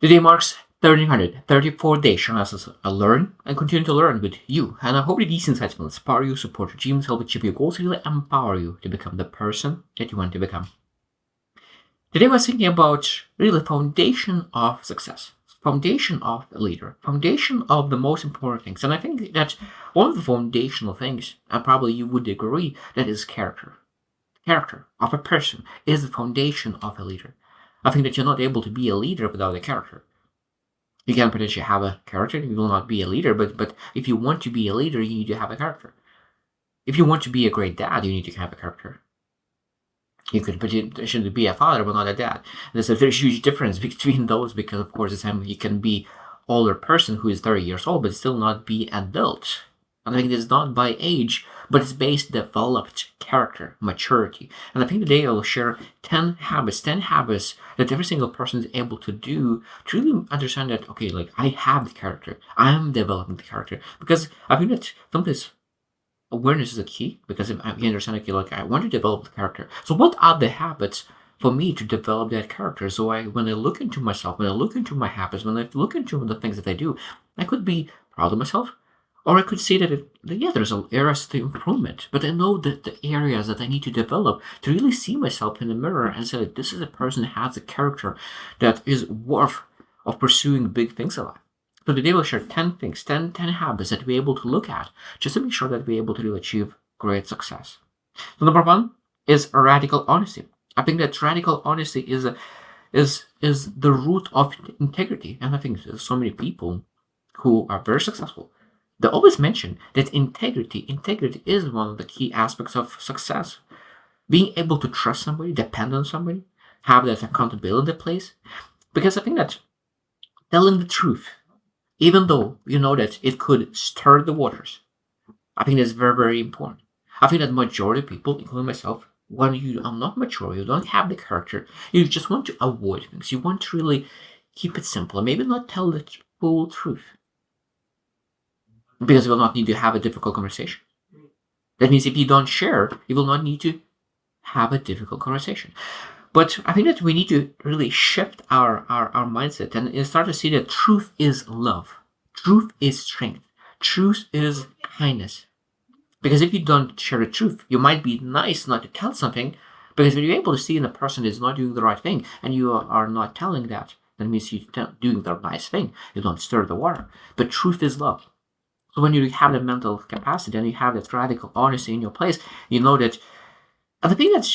Today marks 1334 days showing us learn and continue to learn with you. And I hope that these insights will inspire you, support your dreams, help achieve your goals, and really empower you to become the person that you want to become. Today I was thinking about really foundation of success, foundation of a leader, foundation of the most important things. And I think that one of the foundational things, and probably you would agree, that is character. Character of a person is the foundation of a leader. I think that you're not able to be a leader without a character. You can potentially have a character, you will not be a leader, but if you want to be a leader, you need to have a character. If you want to be a great dad, you need to have a character. You could potentially be a father, but not a dad. There's a very huge difference between those because, of course, you can be older person who is 30 years old, but still not be adult. And I think it's not by age, but it's based developed character, maturity. And I think today I will share 10 habits that every single person is able to do to really understand that, okay, like I have the character, I am developing the character. Because I think that sometimes awareness is a key, because if you understand, okay, like I want to develop the character. So what are the habits for me to develop that character? So when I look into myself, when I look into my habits, when I look into the things that I do, I could be proud of myself. Or I could say that, there's areas to improvement, but I know that the areas that I need to develop to really see myself in the mirror and say that this is a person that has a character that is worth of pursuing big things in life. So today we'll share 10 things, 10 habits that we're able to look at just to make sure that we're able to really achieve great success. So number one is radical honesty. I think that radical honesty is the root of integrity. And I think there's so many people who are very successful. They always mention that integrity is one of the key aspects of success. Being able to trust somebody, depend on somebody, have that accountability in place. Because I think that telling the truth, even though you know that it could stir the waters, I think that's very, very important. I think that majority of people, including myself, when you are not mature, you don't have the character, you just want to avoid things. You want to really keep it simple and maybe not tell the full truth. Because you will not need to have a difficult conversation. That means if you don't share, you will not need to have a difficult conversation. But I think that we need to really shift our mindset and start to see that truth is love. Truth is strength. Truth is kindness. Because if you don't share the truth, you might be nice not to tell something, because when you're able to see in a person is not doing the right thing and you are not telling that means you're doing the nice thing. You don't stir the water. But truth is love. So when you have the mental capacity and you have that radical honesty in your place, you know that, and the thing that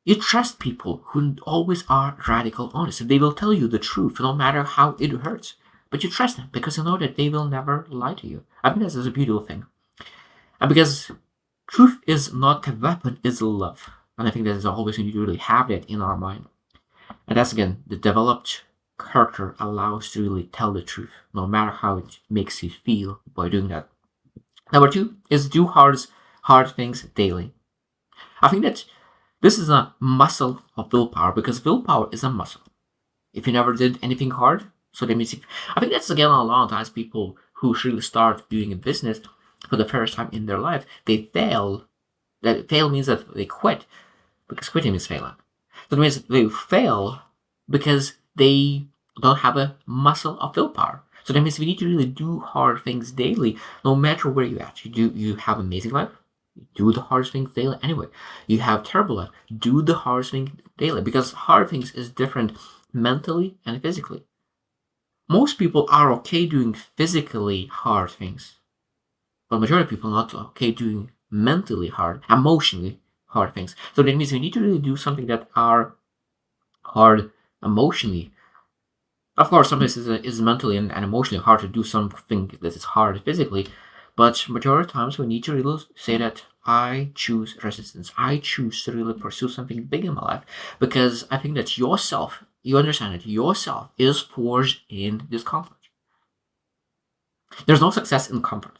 you trust people who always are radical honest. They will tell you the truth, no matter how it hurts. But you trust them because you know that they will never lie to you. I think this is a beautiful thing. And because truth is not a weapon, it's love. And I think that is always we need to really have that in our mind. And that's again the developed character allows to really tell the truth, no matter how it makes you feel by doing that. Number two is do hard things daily. I think that this is a muscle of willpower because willpower is a muscle. If you never did anything hard, so that means I think that's again a lot of times people who really start doing a business for the first time in their life, they fail. That fail means that they quit, because quitting means failing. That means they fail because they don't have a muscle of willpower. So that means we need to really do hard things daily, no matter where you're at. You have amazing life, do the hardest things daily anyway. You have terrible life, do the hardest thing daily, because hard things is different mentally and physically. Most people are okay doing physically hard things, but majority of people are not okay doing mentally hard, emotionally hard things. So that means we need to really do something that are hard emotionally. Of course, sometimes it's mentally and emotionally hard to do something that is hard physically, but majority of times we need to really say that I choose resistance. I choose to really pursue something big in my life, because I think that yourself, you understand that yourself is forged in discomfort. There's no success in comfort.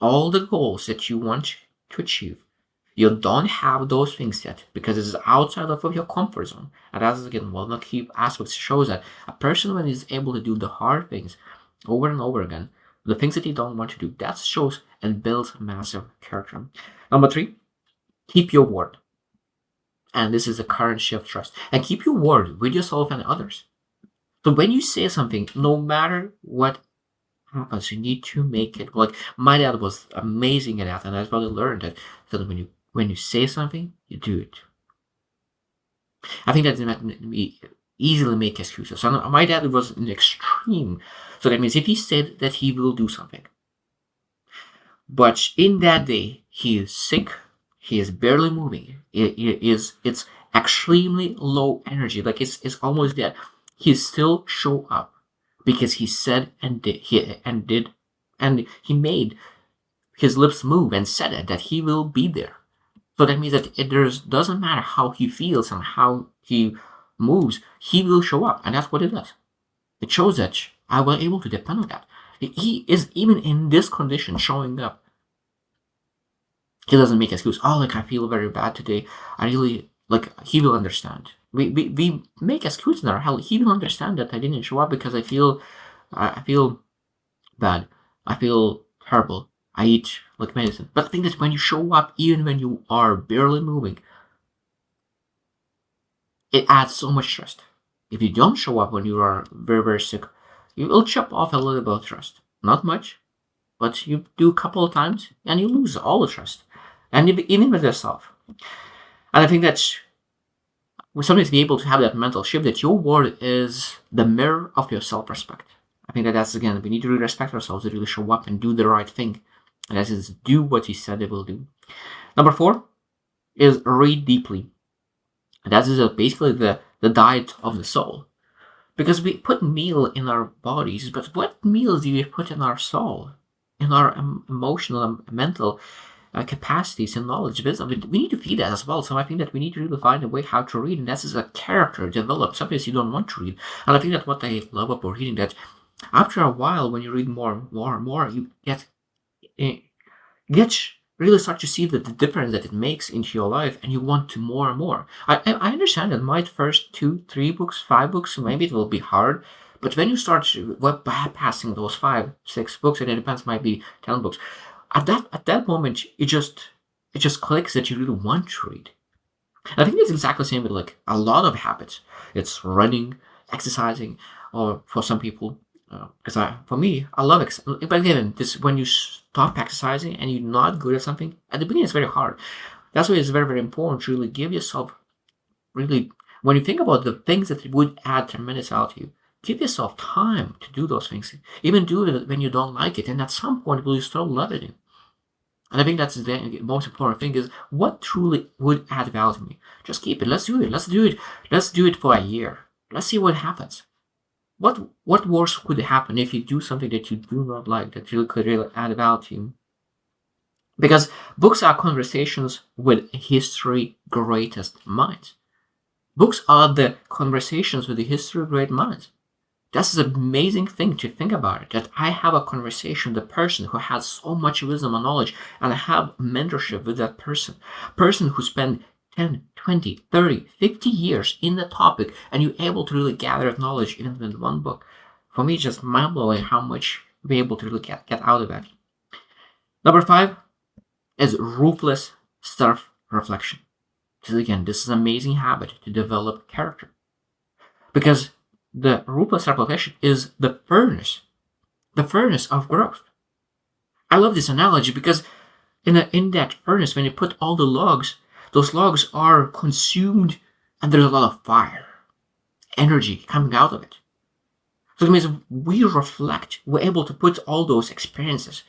All the goals that you want to achieve, you don't have those things yet because it's outside of your comfort zone. And that's again one of the key aspects shows that a person when is able to do the hard things over and over again, the things that they don't want to do, that shows and builds massive character. Number three, keep your word. And this is the current shift trust. And keep your word with yourself and others. So when you say something, no matter what happens, you need to make it. Like my dad was amazing at that, and that's what I learned that. So that when you say something, you do it. I think that we easily make excuses. So my dad was an extreme. So that means if he said that he will do something, but in that day he is sick, he is barely moving. It's extremely low energy, like it's almost dead. He still show up because he said and did and he made his lips move and said it that he will be there. So that means that doesn't matter how he feels and how he moves, he will show up, and that's what it does. It shows that I was able to depend on that. He is even in this condition showing up. He doesn't make excuse. Oh, like I feel very bad today. I really like. He will understand. We make excuses in our hell. He will understand that I didn't show up because I feel bad. I feel terrible. I eat like medicine. But I think that when you show up, even when you are barely moving, it adds so much trust. If you don't show up when you are very, very sick, you will chop off a little bit of trust. Not much, but you do a couple of times and you lose all the trust. And even with yourself. And I think that we sometimes be able to have that mental shift that your word is the mirror of your self-respect. I think that that's, again, we need to really respect ourselves to really show up and do the right thing. And that is do what you said it will do. Number 4 is read deeply. And that is basically the diet of the soul. Because we put meal in our bodies, but what meal do we put in our soul? In our emotional and mental capacities and knowledge, wisdom. We need to feed that as well. So I think that we need to really find a way how to read, and that's as a character develop. Sometimes you don't want to read. And I think that what I love about reading, that after a while, when you read more and more, you get really start to see the difference that it makes into your life, and you want to more and more. I understand that my first 2, 3 books, 5 books, maybe it will be hard, but when you start bypassing those 5, 6 books, and it depends, might be 10 books, at that moment, it just clicks that you really want to read. And I think it's exactly the same with like a lot of habits. It's running, exercising, or for some people, because for me, I love exercise. But again, this when you stop exercising and you're not good at something, at the beginning it's very hard. That's why it's very, very important to really give yourself, really, when you think about the things that would add tremendous value to you, give yourself time to do those things. Even do it when you don't like it, and at some point will you start loving it. And I think that's the most important thing is what truly would add value to me. Just keep it. Let's do it. Let's do it. Let's do it for a year. Let's see what happens. What worse could happen if you do something that you do not like, that really could really add value to you? Because books are conversations with history greatest minds. Books are the conversations with the history great minds. That's an amazing thing to think about it, that I have a conversation with a person who has so much wisdom and knowledge, and I have mentorship with that person who spent 10, 20, 30, 50 years in the topic, and you're able to really gather knowledge even with one book. For me, it's just mind-blowing how much you're able to really get out of it. Number 5 is ruthless self-reflection. Because again, this is an amazing habit to develop character. Because the ruthless self-reflection is the furnace of growth. I love this analogy because in that furnace, when you put all the logs, those logs are consumed and there's a lot of fire, energy coming out of it. So it means we reflect, we're able to put all those experiences,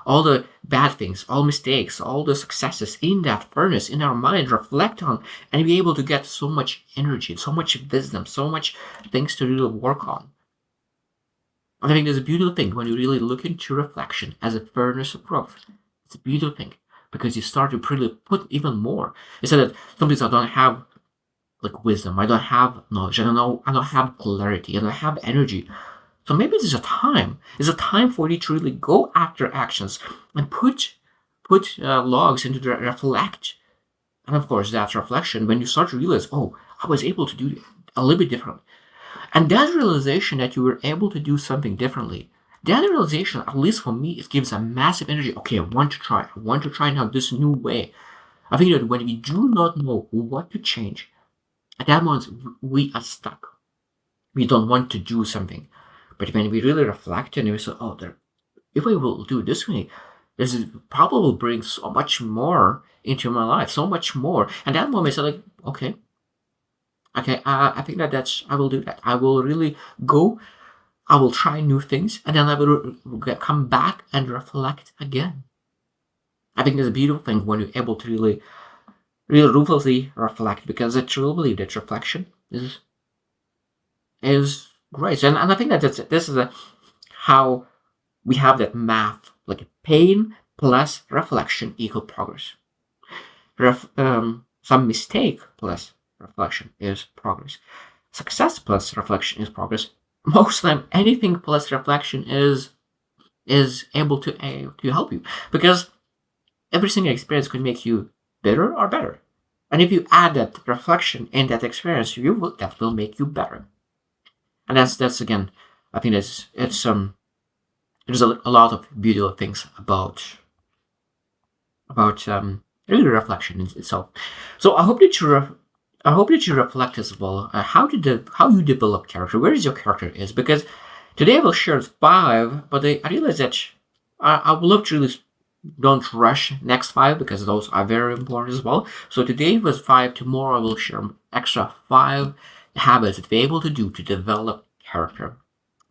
all the bad things, all mistakes, all the successes in that furnace, in our mind, reflect on, and be able to get so much energy, so much wisdom, so much things to really work on. I think there's a beautiful thing when you really look into reflection as a furnace of growth. It's a beautiful thing because you start to really put even more. Instead of sometimes I don't have like wisdom, I don't have knowledge, I don't have clarity, I don't have energy. So maybe there's a time. It's a time for you to really go after actions and put logs into the reflect. And of course, that's reflection when you start to realize, oh, I was able to do it a little bit differently. And that realization that you were able to do something differently, that realization, at least for me, it gives a massive energy. Okay, I want to try now this new way. I think that when we do not know what to change, at that moment, we are stuck. we don't want to do something. But when we really reflect and we say, oh, if I will do this way, this probably will bring so much more into my life, so much more. And that moment, I like, okay, I think I will do that. I will really go. I will try new things, and then I will come back and reflect again. I think it's a beautiful thing when you're able to really ruthlessly reflect, because I truly believe that reflection is great. And I think that this is how we have that math, like pain plus reflection equal progress. Some mistake plus reflection is progress. Success plus reflection is progress. Most time, anything plus reflection is able to help you, because every single experience could make you better or better. And if you add that reflection in that experience, that will make you better. And that's again, I think there's a lot of beautiful things about really reflection itself. So I hope that you reflect as well. How you develop character, where is your character is, because today I will share 5, but I realize that I would love to really don't rush next 5, because those are very important as well. So today was 5. Tomorrow I will share extra 5 habits that we're able to do to develop character,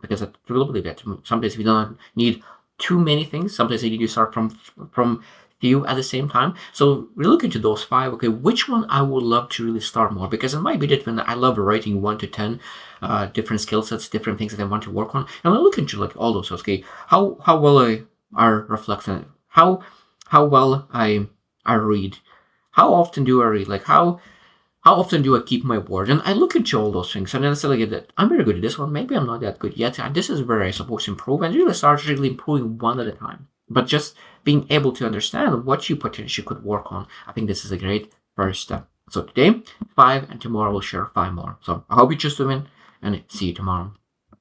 because I truly believe that sometimes we don't need too many things. Sometimes you need to start from few at the same time. So we look into those 5. Okay, which one I would love to really start more, because it might be that when I love writing 1 to 10 different skill sets, different things that I want to work on, and I look into like all those. Okay, how well I reflect on it, how well I read, how often do I read, like how often do I keep my word? And I look into all those things, and then I say like that I'm very good at this one. Maybe I'm not that good yet. And this is where I'm supposed to improve, and really start really improving one at a time. But just being able to understand what you potentially could work on, I think this is a great first step. So today, 5, and tomorrow we'll share 5 more. So I hope you just tune in, and see you tomorrow.